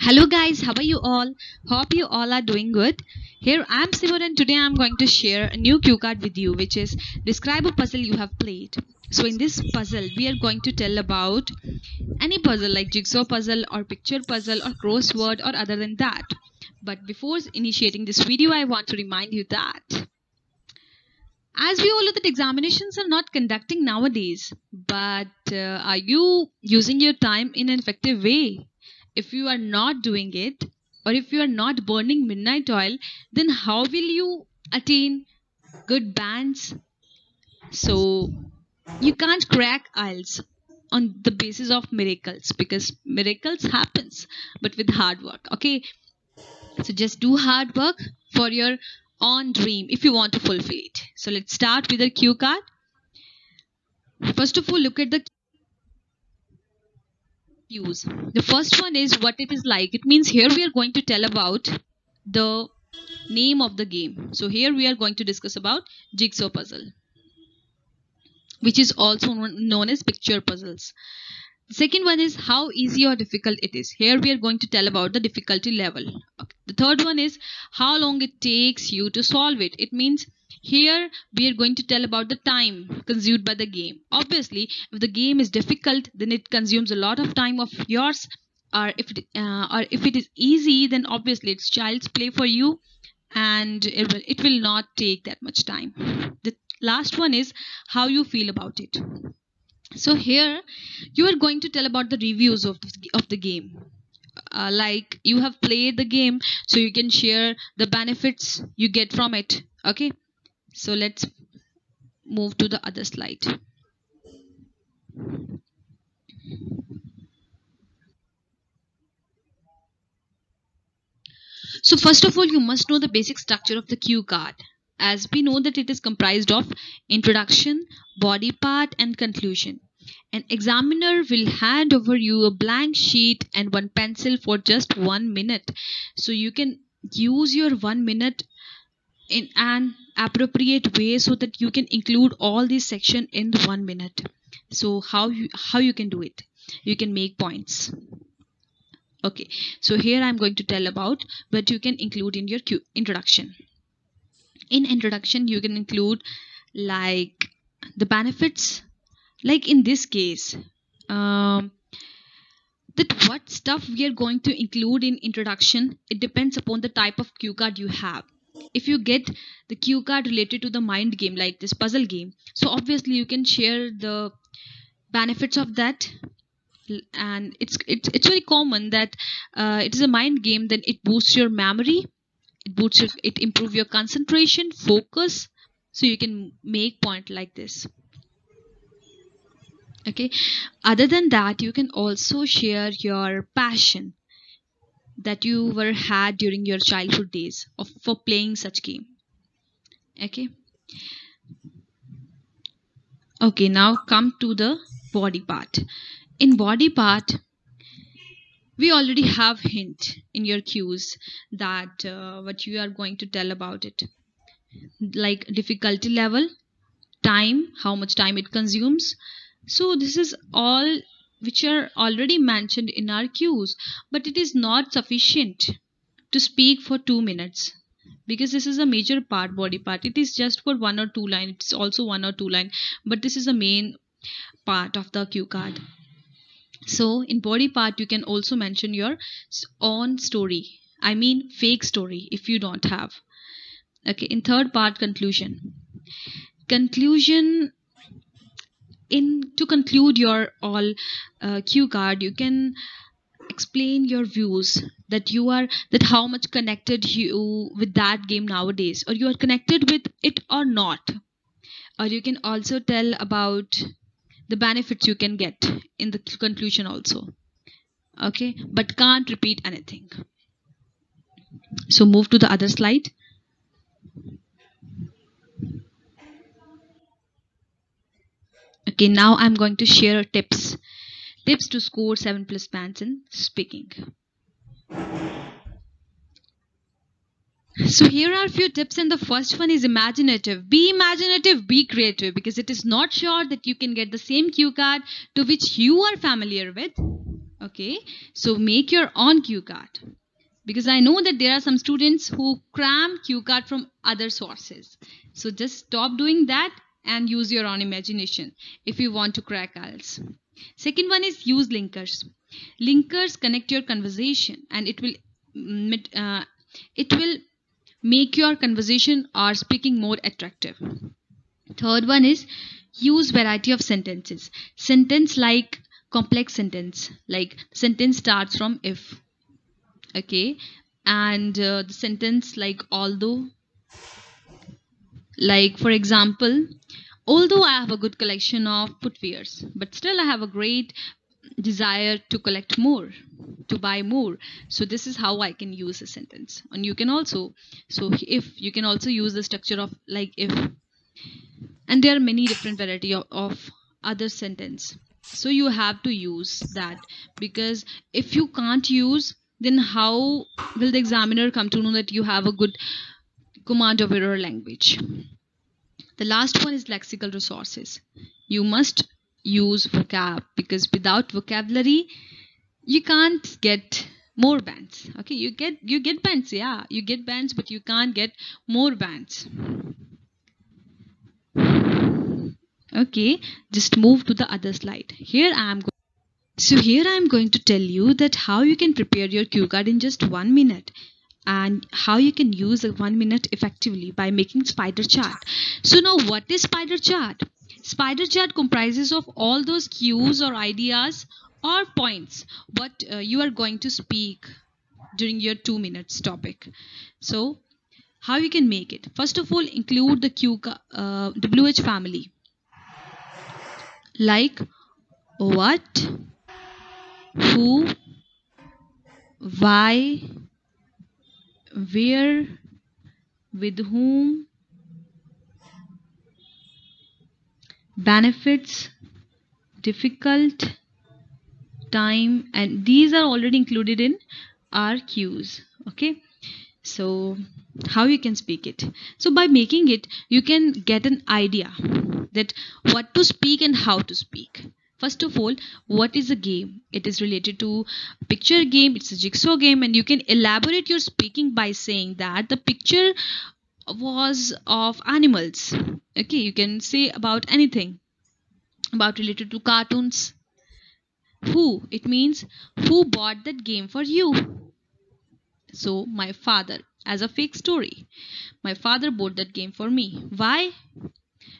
Hello guys, how are you all? Hope you all are doing good. Here I am Simon and today I am going to share a new cue card with you, which is describe a puzzle you have played. So in this puzzle we are going to tell about any puzzle like jigsaw puzzle or picture puzzle or crossword or other than that. But before initiating this video I want to remind you that as we all know that examinations are not conducting nowadays, but are you using your time in an effective way? If you are not doing it, or if you are not burning midnight oil, then how will you attain good bands? So you can't crack IELTS on the basis of miracles, because miracles happens but with hard work. Okay, so just do hard work for your own dream if you want to fulfill it. So let's start with the cue card. First of all, look at the cues. The first one is what it is like. It means here we are going to tell about the name of the game. So here we are going to discuss about jigsaw puzzle, which is also known as picture puzzles. The second one is how easy or difficult it is. Here we are going to tell about the difficulty level. Okay. The third one is how long it takes you to solve it. It means here we are going to tell about the time consumed by the game. Obviously, if the game is difficult, then it consumes a lot of time of yours. Or if it is easy, then obviously it's child's play for you, and it will not take that much time. The last one is how you feel about it. So here you are going to tell about the reviews of the game. Like you have played the game, so you can share the benefits you get from it. Okay, so let's move to the other slide. So first of all, you must know the basic structure of the cue card. As we know that it is comprised of introduction, body part and conclusion. An examiner will hand over you a blank sheet and one pencil for just 1 minute. So you can use your 1 minute in an appropriate way so that you can include all these section in 1 minute. So how you can do it? You can make points. Okay, so here I'm going to tell about what you can include in your introduction. In introduction, you can include like the benefits. Like in this case, that what stuff we are going to include in introduction, it depends upon the type of cue card you have. If you get the cue card related to the mind game like this puzzle game, so obviously you can share the benefits of that. And it's very common that it is a mind game, then it boosts your memory, it improve your concentration, focus, so you can make point like this. Okay, other than that, you can also share your passion that you were had during your childhood days for playing such game. Okay, now come to the body part. In body part, we already have hint in your cues that what you are going to tell about it, like difficulty level, time, how much time it consumes. So this is all which are already mentioned in our cues, but it is not sufficient to speak for 2 minutes, because this is a major part, body part. It is just for 1 or 2 line, it's also 1 or 2 line, but this is the main part of the cue card. So in body part, you can also mention your own story, I mean fake story if you don't have. Okay, in third part, conclusion. To conclude your all cue card, you can explain your views that how much connected you with that game nowadays, or you are connected with it or not. Or you can also tell about the benefits you can get in the conclusion also. Okay, but can't repeat anything. So move to the other slide. Okay, now I'm going to share tips to score 7+ bands in speaking. So here are a few tips, and the first one is imaginative. Be imaginative, be creative, because it is not sure that you can get the same cue card to which you are familiar with. Okay, so make your own cue card, because I know that there are some students who cram cue card from other sources. So just stop doing that and use your own imagination if you want to crack IELTS. Second one is use linkers. Linkers connect your conversation, and it will make your conversation or speaking more attractive. Third one is use variety of sentences. Sentence like complex sentence, like sentence starts from if. Okay, and the sentence like although, like for example, although I have a good collection of footwears, but still I have a great desire to collect more, to buy more. So this is how I can use a sentence. And you can also, so if you can also use the structure of like if, and there are many different variety of other sentence. So you have to use that, because if you can't use, then how will the examiner come to know that you have a good command of your language? The last one is lexical resources. You must use vocab, because without vocabulary you can't get more bands. Okay, you get bands, yeah, you get bands, but you can't get more bands. Okay, just move to the other slide. Here I am going to tell you that how you can prepare your cue card in just 1 minute, and how you can use a 1 minute effectively by making spider chart. So now what is spider chart? Spider chart comprises of all those cues or ideas or points what you are going to speak during your 2 minutes topic. So how you can make it? First of all, include the WH family, like what, who, why, where, with whom, benefits, difficult, time, and these are already included in our cues. Okay, so how you can speak it? So by making it, you can get an idea that what to speak and how to speak. First of all, what is a game? It is related to picture game. It's a jigsaw game, and you can elaborate your speaking by saying that the picture was of animals. Okay, you can say about anything about related to cartoons. Who? It means who bought that game for you? So my father, as a fake story. My father bought that game for me. Why?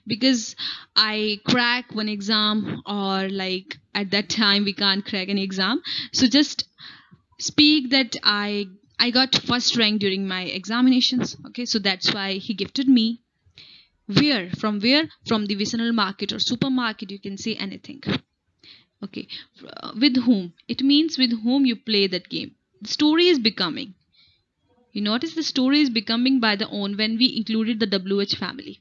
Because I crack one exam, or like at that time we can't crack any exam. So just speak that I got first rank during my examinations. Okay, so that's why he gifted me. Where? From where? From the vicinal market or supermarket. You can say anything. Okay, with whom? It means with whom you play that game. The story is becoming. You notice the story is becoming by the own when we included the WH family.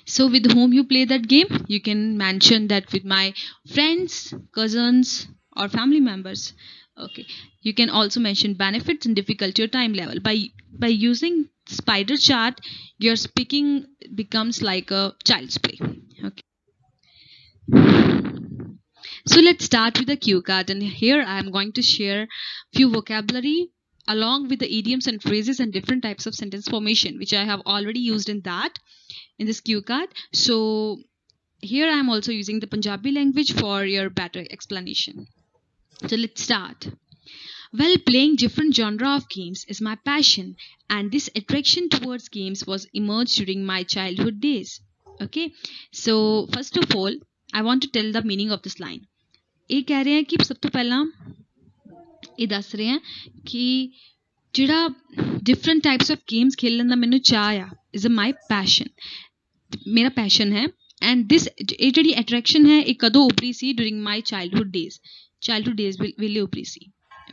So with whom you play that game, you can mention that with my friends, cousins, or family members. Okay, you can also mention benefits and difficulty or time level. By using spider chart, your speaking becomes like a child's play. Okay, so let's start with the cue card, and here I am going to share few vocabulary along with the idioms and phrases and different types of sentence formation, which I have already used in this cue card. So here I am also using the Punjabi language for your better explanation. So let's start. Well, playing different genre of games is my passion, and this attraction towards games was emerged during my childhood days. Okay, so first of all, I want to tell the meaning of this line. ਇਹ ਕਹਿ ਰਹੇ हैं कि सब तो पहला ਇਹ ਦੱਸ ਰਹੇ हैं कि ਜਿਹੜਾ different types of games खेलने ਦਾ ਮੈਨੂੰ ਚਾਅ ਆ is my passion, ਮੇਰਾ passion ਹੈ, and this ਇਹ ਜਿਹੜੀ attraction ਹੈ ਇਹ ਕਦੋਂ ਉਭਰੀ ਸੀ during my childhood days ਵੇਲੇ ਉਭਰੀ ਸੀ.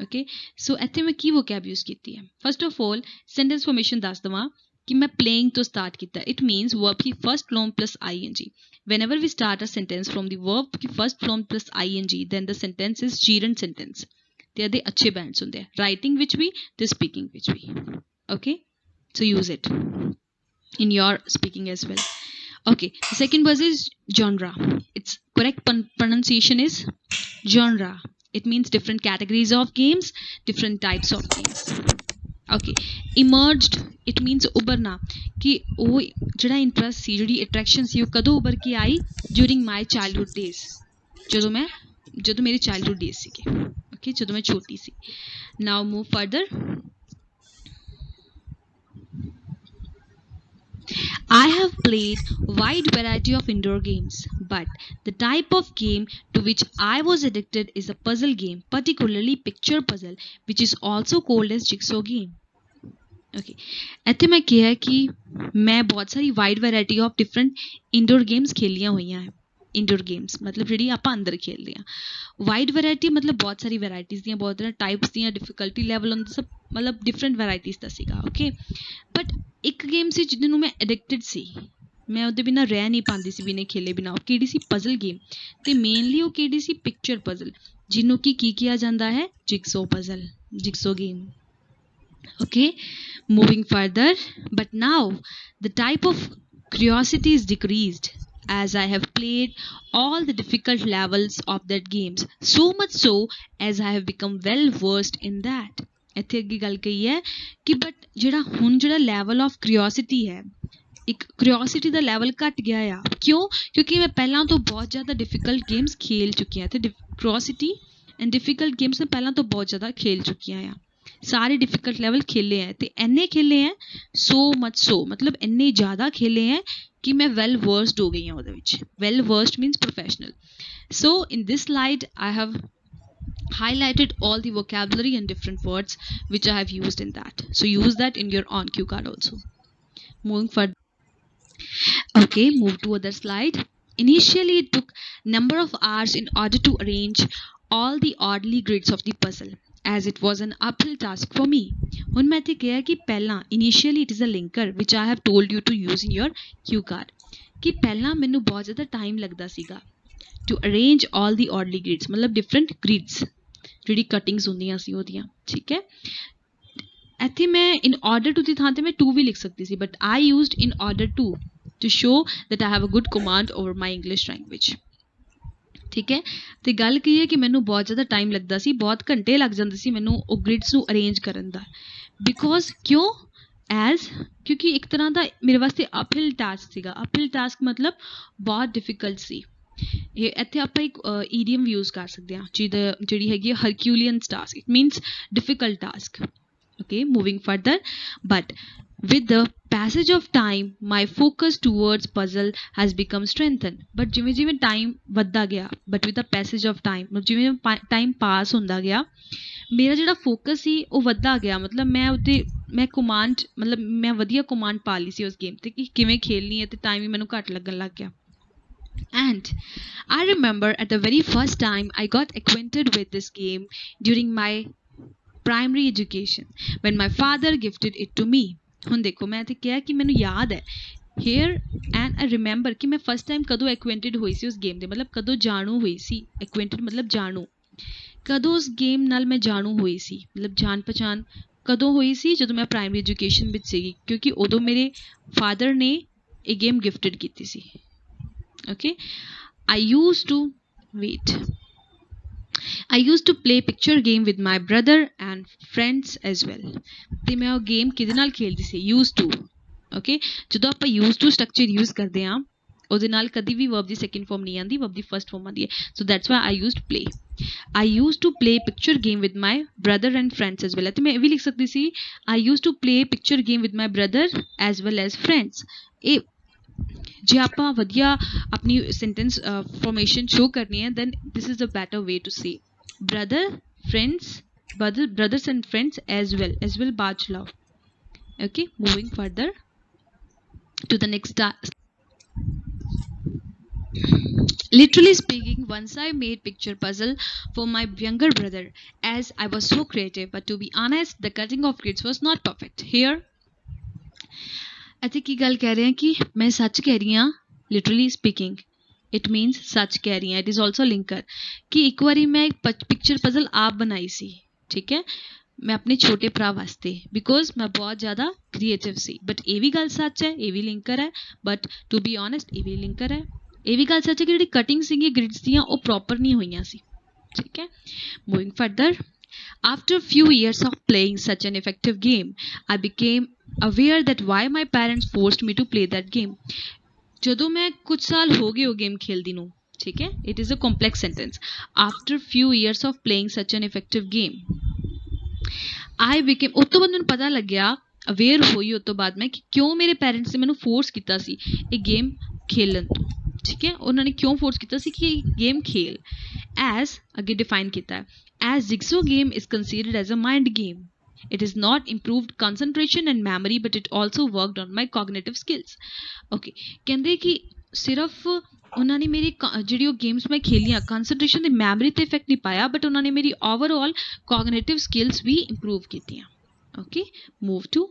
Okay, so ਇੱਥੇ ਮੈਂ ਕੀ vocab use ਕੀਤੀ ਹੈ? First of all, sentence formation ਦੱਸ ਦਵਾਂ कि मैं playing to start ਕੀਤਾ. It means verb की first form plus ing. Whenever we start a sentence from the verb की first form plus ing, then the sentence is gerund sentence. They are the अच्छे bands ਹੁੰਦੇ हैं. Writing which भी, the speaking which भी. Okay, so use it in your speaking as well. Okay, the second word is genre. Its correct pronunciation is genre. It means different categories of games, different types of games. Okay, emerged, it means उभरना, कि वो ਜਿਹੜਾ interest ਸੀ, ਜਿਹੜੀ attraction ਸੀ, ਉਹ कदों उभर के आई? During my childhood days, ਜਦੋਂ ਮੇਰੇ childhood days ਸੀਗੇ, okay, ਜਦੋਂ ਮੈਂ ਛੋਟੀ ਸੀ. Now move further. I have played wide variety of indoor games, but the type of game to which I was addicted is a puzzle game, particularly picture puzzle, which is also called as jigsaw game. Okay, ਇੱਥੇ ਮੈਂ ਕਿਹਾ ਕਿ ਮੈਂ ਬਹੁਤ ਸਾਰੀ wide variety of different indoor games ਖੇਲੀਆਂ ਹੋਈਆਂ ਹੈ. ਇੰਡੋਰ ਗੇਮਸ ਮਤਲਬ ਜਿਹੜੀ ਆਪਾਂ ਅੰਦਰ ਖੇਡਦੇ ਹਾਂ. ਵਾਈਡ ਵੈਰਾਈਟੀ ਮਤਲਬ ਬਹੁਤ ਸਾਰੀ ਵੈਰਾਈਟੀਜ਼ ਦੀਆਂ, ਬਹੁਤ ਤਰ੍ਹਾਂ ਟਾਈਪਸ ਦੀਆਂ, ਡਿਫਿਕਲਟੀ ਲੈਵਲ ਹੁੰਦਾ, ਸਭ ਮਤਲਬ ਡਿਫਰੈਂਟ ਵੈਰਾਈਟੀਜ਼ ਦਾ ਸੀਗਾ. ਓਕੇ, ਬਟ ਇੱਕ ਗੇਮ ਸੀ ਜਿਹਨੂੰ ਮੈਂ ਐਡਿਕਟਡ ਸੀ, ਮੈਂ ਉਹਦੇ ਬਿਨਾਂ ਰਹਿ ਨਹੀਂ ਪਾਉਂਦੀ ਸੀ ਬਿਨਾਂ ਖੇਲੇ ਬਿਨਾਂ. ਉਹ ਕਿਹੜੀ ਸੀ? Puzzle game. ਅਤੇ ਮੇਨਲੀ ਉਹ ਕਿਹੜੀ ਸੀ? ਪਿਕਚਰ ਪਜ਼ਲ, ਜਿਹਨੂੰ ਕਿ ਕੀ ਕਿਹਾ ਜਾਂਦਾ ਹੈ? Jigsaw puzzle, jigsaw game. Okay, moving further, but now the type of curiosity is decreased as I have played all the difficult levels of that games, so much so as I have become well versed in that. ਇੱਥੇ ਅੱਗੇ ਗੱਲ ਕਹੀ ਹੈ ਕਿ but ਜਿਹੜਾ ਹੁਣ ਜਿਹੜਾ level of curiosity ਹੈ, ਇੱਕ ਕਿਉਰਿਓਸਿਟੀ ਦਾ ਲੈਵਲ ਘੱਟ ਗਿਆ ਆ. ਕਿਉਂ? ਕਿਉਂਕਿ ਮੈਂ ਪਹਿਲਾਂ ਤੋਂ ਬਹੁਤ ਜ਼ਿਆਦਾ ਡਿਫਿਕਲਟ ਗੇਮਸ ਖੇਲ ਚੁੱਕੀ ਹਾਂ. ਅਤੇ ਕਿਉਰਿਓਸਿਟੀ ਐਂਡ ਡਿਫਿਕਲਟ ਗੇਮਸ ਮੈਂ ਪਹਿਲਾਂ ਤੋਂ ਬਹੁਤ ਜ਼ਿਆਦਾ ਖੇਲ ਚੁੱਕੀਆਂ ਆ. ਸਾਰੇ ਡਿਫਿਕਲਟ ਲੈਵਲ ਖੇਲੇ ਹੈ, ਅਤੇ ਇੰਨੇ ਖੇਲੇ ਹੈ, ਸੋ ਮਚ ਸੋ ਮਤਲਬ ਇੰਨੇ ਜ਼ਿਆਦਾ ਖੇਲੇ ਹੈ ਕਿ ਮੈਂ ਵੈਲ ਵਰਸਡ ਹੋ ਗਈ ਹਾਂ ਉਹਦੇ ਵਿੱਚ. Well versed means professional. So in this slide I have highlighted all the vocabulary and different words which I have used in that. So use that in your on cue card also. Moving further. Okay, move to other slide. Initially it took number of hours in order to arrange all the oddly grids of the puzzle, as it was an uphill task for me. ਹੁਣ ਮੈਂ ਇੱਥੇ ਕਿਹਾ ਕਿ ਪਹਿਲਾਂ initially it is a linker which I have told you to use in your cue card, ਕਿ ਪਹਿਲਾਂ ਮੈਨੂੰ ਬਹੁਤ ਜ਼ਿਆਦਾ ਟਾਈਮ ਲੱਗਦਾ ਸੀਗਾ to arrange all the oddly grids, ਮਤਲਬ different grids, ਜਿਹੜੀ ਕਟਿੰਗਸ ਹੁੰਦੀਆਂ ਸੀ ਉਹਦੀਆਂ. ਠੀਕ ਹੈ, ਇੱਥੇ ਮੈਂ in order to ਦੀ ਥਾਂ 'ਤੇ ਮੈਂ to ਵੀ ਲਿਖ ਸਕਦੀ ਸੀ, but I used in order to show that I have a good command over my English language. ਠੀਕ ਹੈ, ਅਤੇ ਗੱਲ ਕੀ ਹੈ ਕਿ ਮੈਨੂੰ ਬਹੁਤ ਜ਼ਿਆਦਾ ਟਾਈਮ ਲੱਗਦਾ ਸੀ, ਬਹੁਤ ਘੰਟੇ ਲੱਗ ਜਾਂਦੇ ਸੀ ਮੈਨੂੰ ਉਹ ਗ੍ਰਿਡਸ ਨੂੰ ਅਰੇਂਜ ਕਰਨ ਦਾ. ਬਿਕੋਜ਼ ਕਿਉਂ? ਕਿਉਂਕਿ ਇੱਕ ਤਰ੍ਹਾਂ ਦਾ ਮੇਰੇ ਵਾਸਤੇ ਅਪਹਿਲ ਟਾਸਕ ਸੀਗਾ. ਅਪਹਿਲ ਟਾਸਕ ਮਤਲਬ ਬਹੁਤ ਡਿਫੀਕਲਟ ਸੀ. ਇਹ ਇੱਥੇ ਆਪਾਂ ਇੱਕ ਈਡੀਅਮ ਵੀ ਯੂਜ਼ ਕਰ ਸਕਦੇ ਹਾਂ, ਜਿਹੜੀ ਹੈਗੀ herculean task. It means difficult task. Okay, moving further. But with the passage of time my focus towards puzzle has become strengthened. but ਜਿਵੇਂ ਜਿਵੇਂ time ਵੱਧਦਾ ਗਿਆ, but with the passage of time ਜਿਵੇਂ time pass ਹੁੰਦਾ ਗਿਆ, ਮੇਰਾ ਜਿਹੜਾ focus ਸੀ ਉਹ ਵੱਧਦਾ ਗਿਆ. ਮਤਲਬ ਮੈਂ ਕਮਾਂਡ ਮਤਲਬ ਮੈਂ ਵਧੀਆ ਕਮਾਂਡ ਪਾ ਲਈ ਸੀ ਉਸ ਗੇਮ 'ਤੇ ਕਿ ਕਿਵੇਂ ਖੇਲਣੀ ਹੈ, ਅਤੇ ਟਾਈਮ ਵੀ ਮੈਨੂੰ ਘੱਟ ਲੱਗਣ ਲੱਗ ਗਿਆ. And I remember at the very first time I got acquainted with this game during my primary education when my father gifted it to me. ਹੁਣ ਦੇਖੋ, ਮੈਂ ਇੱਥੇ ਕਿਹਾ ਕਿ ਮੈਨੂੰ ਯਾਦ ਹੈ ਹੇਅਰ ਐਂਡ ਆਈ ਰਿਮੈਂਬਰ ਕਿ ਮੈਂ ਫਸਟ ਟਾਈਮ ਕਦੋਂ ਐਕੁਐਂਟਿਡ ਹੋਈ ਸੀ ਉਸ ਗੇਮ ਦੇ, ਮਤਲਬ ਕਦੋਂ ਜਾਣੂ ਹੋਈ ਸੀ. ਐਕੁਐਂਟਿਡ ਮਤਲਬ ਜਾਣੂ. ਕਦੋਂ ਉਸ ਗੇਮ ਨਾਲ ਮੈਂ ਜਾਣੂ ਹੋਈ ਸੀ, ਮਤਲਬ ਜਾਣ ਪਛਾਣ ਕਦੋਂ ਹੋਈ ਸੀ? ਜਦੋਂ ਮੈਂ ਪ੍ਰਾਇਮਰੀ ਐਜੂਕੇਸ਼ਨ ਵਿੱਚ ਸੀਗੀ, ਕਿਉਂਕਿ ਉਦੋਂ ਮੇਰੇ ਫਾਦਰ ਨੇ ਇਹ ਗੇਮ ਗਿਫਟਡ ਕੀਤੀ ਸੀ. Okay, I used to play picture game with my brother and friends as well. ਤੇ ਮੈਂ ਉਹ ਗੇਮ ਕਿਹਦੇ ਨਾਲ ਖੇਡਦੀ ਸੀ? used to. ਓਕੇ, ਜਦੋਂ ਆਪਾਂ used to ਸਟਰਕਚਰ ਯੂਜ਼ ਕਰਦੇ ਹਾਂ ਉਹਦੇ ਨਾਲ ਕਦੀ ਵੀ ਵਰਬ ਦੀ ਸੈਕਿੰਡ ਫਾਰਮ ਨਹੀਂ ਆਉਂਦੀ, ਵਰਬ ਦੀ ਫਸਟ ਫਾਰਮ ਆਉਂਦੀ ਹੈ. So that's why I used to play picture game with my brother and friends as well. ਅਤੇ ਮੈਂ ਇਹ ਵੀ ਲਿਖ ਸਕਦੀ ਸੀ I used to play picture game with my brother as well as friends. ਇਹ ਜੇ ਆਪਾਂ ਵਧੀਆ ਆਪਣੀ ਸੈਂਟੈਂਸ ਫਾਰਮੇਸ਼ਨ ਸ਼ੋ ਕਰਨੀ ਹੈ, then this is a better way to say brothers and friends as well ਬਾਅਦ 'ਚ ਲਾਓ. Okay, moving further to the next literally speaking, once I made picture puzzle for my younger brother as I was so creative, but to be honest the cutting of grids was not perfect. Here ਇੱਥੇ ਕੀ ਗੱਲ ਕਹਿ ਰਹੇ ਹਾਂ ਕਿ ਮੈਂ ਸੱਚ ਕਹਿ ਰਹੀ ਹਾਂ. ਲਿਟਰਲੀ ਸਪੀਕਿੰਗ ਇਟ ਮੀਨਸ ਸੱਚ ਕਹਿ ਰਹੀ ਹਾਂ. ਇਟ ਇਜ਼ ਆਲਸੋ ਲਿੰਕਰ ਕਿ ਇੱਕ ਵਾਰੀ ਮੈਂ ਇੱਕ ਪਿਕਚਰ ਪਜ਼ਲ ਆਪ ਬਣਾਈ ਸੀ. ਠੀਕ ਹੈ, ਮੈਂ ਆਪਣੇ ਛੋਟੇ ਭਰਾ ਵਾਸਤੇ, ਬਿਕੋਜ਼ ਮੈਂ ਬਹੁਤ ਜ਼ਿਆਦਾ ਕ੍ਰੀਏਟਿਵ ਸੀ. ਬਟ ਇਹ ਵੀ ਗੱਲ ਸੱਚ ਹੈ, ਇਹ ਵੀ ਲਿੰਕਰ ਹੈ. ਬਟ ਟੂ ਬੀ ਓਨੈਸਟ ਇਹ ਵੀ ਲਿੰਕਰ ਹੈ. ਇਹ ਵੀ ਗੱਲ ਸੱਚ ਹੈ ਕਿ ਜਿਹੜੀ ਕਟਿੰਗ ਸੀਗੀ ਗ੍ਰਿਡਸ ਦੀਆਂ ਉਹ ਪ੍ਰੋਪਰ ਨਹੀਂ ਹੋਈਆਂ ਸੀ. ठीक है. Moving further, after few years of playing such an effective game, I became aware that why my parents forced me to play that game. ਜਦੋਂ ਮੈਂ ਕੁਝ ਸਾਲ ਹੋ ਗਏ ਉਹ ਗੇਮ ਖੇਲਦੀ ਨੂੰ, ਠੀਕ ਹੈ, it is a complex sentence. After few years of playing such an effective game, I became, ਉਸ ਤੋਂ ਬਾਅਦ ਮੈਨੂੰ ਪਤਾ ਲੱਗਿਆ, ਅਵੇਅਰ ਹੋਈ ਉਸ ਤੋਂ ਬਾਅਦ ਮੈਂ ਕਿ ਕਿਉਂ ਮੇਰੇ ਪੈਰੈਂਟਸ ਨੇ ਮੈਨੂੰ ਫੋਰਸ ਕੀਤਾ ਸੀ ਇਹ ਗੇਮ ਖੇਲਣ ਤੋਂ. ਠੀਕ ਹੈ, ਉਹਨਾਂ ਨੇ ਕਿਉਂ ਫੋਰਸ ਕੀਤਾ ਸੀ ਕਿ ਇਹ ਗੇਮ ਖੇਲ. ਐਜ਼ ਅੱਗੇ ਡਿਫਾਈਨ ਕੀਤਾ, as jigsaw game is considered as a mind game. It has not improved concentration and memory, but it also worked on my cognitive skills. Okay, ਕਹਿੰਦੇ ਕਿ ਸਿਰਫ ਉਹਨਾਂ ਨੇ ਮੇਰੀ ਜਿਹੜੀ ਉਹ ਗੇਮਸ ਮੈਂ ਖੇਲੀਆਂ ਕੰਸਨਟ੍ਰੇਸ਼ਨ ਤੇ ਮੈਮਰੀ ਤੇ ਇਫੈਕਟ ਨਹੀਂ ਪਾਇਆ, ਬਟ ਉਹਨਾਂ ਨੇ ਮੇਰੀ ਓਵਰਆਲ ਕੋਗਨੀਟਿਵ ਸਕਿੱਲਸ ਵੀ ਇੰਪਰੂਵ ਕੀਤੀਆਂ. Okay, move to.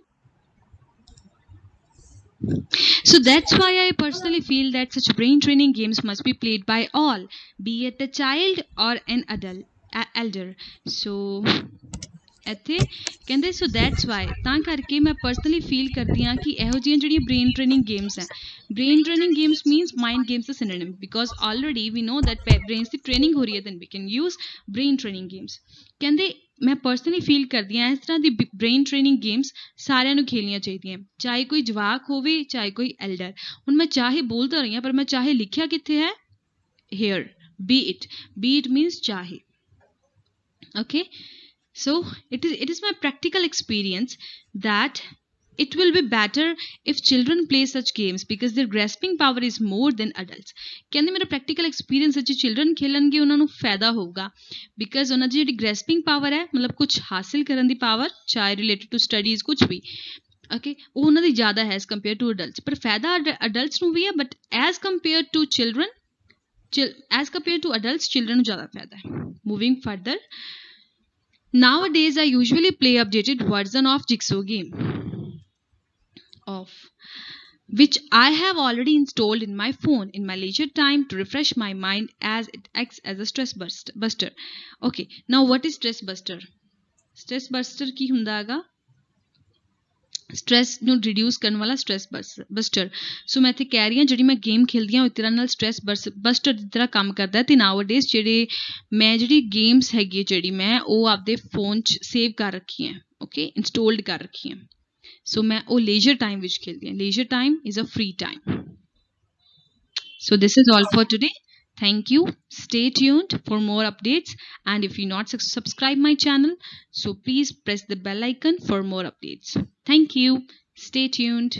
So that's why I personally feel that such brain training games must be played by all, be it a child or an elder. So ਇੱਥੇ ਕਹਿੰਦੇ so that's why, ਤਾਂ ਕਰਕੇ ਮੈਂ personally feel ਕਰਦੀ ਹਾਂ ਕਿ ਇਹੋ ਜਿਹੀਆਂ ਜਿਹੜੀਆਂ ਬ੍ਰੇਨ ਟ੍ਰੇਨਿੰਗ ਗੇਮਸ ਹੈ, brain training games means mind games ਦਾ synonym, because already we know that brains ਦੀ ਟ੍ਰੇਨਿੰਗ ਹੋ ਰਹੀ ਹੈ, then we can use brain training games. ਕਹਿੰਦੇ ਮੈਂ ਪਰਸਨਲੀ ਫੀਲ ਕਰਦੀ ਹਾਂ ਇਸ ਤਰ੍ਹਾਂ ਦੀ ਬ੍ਰੇਨ ਟ੍ਰੇਨਿੰਗ ਗੇਮਸ ਸਾਰਿਆਂ ਨੂੰ ਖੇਲਣੀਆਂ ਚਾਹੀਦੀਆਂ, ਚਾਹੇ ਕੋਈ ਜਵਾਕ ਹੋਵੇ ਚਾਹੇ ਕੋਈ ਐਲਡਰ. ਹੁਣ ਮੈਂ ਚਾਹੇ ਬੋਲ ਤਾਂ ਰਹੀ ਹਾਂ, ਪਰ ਮੈਂ ਚਾਹੇ ਲਿਖਿਆ ਕਿੱਥੇ ਹੈ, ਹੇਅਰ, ਬੀ ਇਟ ਮੀਨਸ ਚਾਹੇ. Okay, so it is my practical experience that it will be better if children play such games because their grasping power is more than adults. ਕਹਿੰਦੇ ਮੇਰਾ practical experience ਵਿੱਚ children ਖੇਲਣਗੇ ਉਹਨਾਂ ਨੂੰ ਫਾਇਦਾ ਹੋਊਗਾ, because ਉਹਨਾਂ ਦੀ ਜਿਹੜੀ grasping power ਹੈ, ਮਤਲਬ ਕੁਝ ਹਾਸਿਲ ਕਰਨ ਦੀ ਪਾਵਰ, ਚਾਹੇ related to studies ਕੁਝ ਵੀ, okay, ਉਹ ਉਹਨਾਂ ਦੀ ਜ਼ਿਆਦਾ ਹੈ as compared to adults. ਪਰ ਫਾਇਦਾ adults ਨੂੰ ਵੀ ਹੈ, but as compared to adults, children ਨੂੰ ਜ਼ਿਆਦਾ ਫਾਇਦਾ ਹੈ. Moving further, nowadays I usually play updated version of Jigsaw game, which I have already installed in my phone in my leisure time to refresh my mind, as it acts as a stress buster. Okay, now what is stress buster? Stress buster ਕੀ ਹੁੰਦਾ ਹੈਗਾ? Stress ਨੂੰ reduce ਕਰਨ ਵਾਲਾ stress buster. ਸੋ ਮੈਂ ਇੱਥੇ ਕਹਿ ਰਹੀ ਹਾਂ ਜਿਹੜੀ ਮੈਂ ਗੇਮ ਖੇਲਦੀ ਹਾਂ ਉਹ ਇੱਕ ਤਰ੍ਹਾਂ ਨਾਲ ਸਟਰੈਸ ਬਸਟਰ ਦੀ ਤਰ੍ਹਾਂ ਕੰਮ ਕਰਦਾ. ਅਤੇ ਨਾਊਅਡੇਜ਼ ਜਿਹੜੀ ਗੇਮਸ ਹੈਗੀ ਜਿਹੜੀ ਮੈਂ ਉਹ ਆਪਦੇ ਫੋਨ 'ਚ ਸੇਵ ਕਰ ਰੱਖੀ ਹੈ, ਓਕੇ, ਇੰਸਟੋਲਡ ਕਰ ਰੱਖੀ ਹੈ. ਸੋ ਮੈਂ ਉਹ ਲੇਜ਼ਰ ਟਾਈਮ ਵਿੱਚ ਖੇਲਦੀ ਹਾਂ. Leisure time is a free time. So this is all for today. Thank you. Stay tuned for more updates, and if you not subscribe my channel, so please press the bell icon for more updates. Thank you. Stay tuned.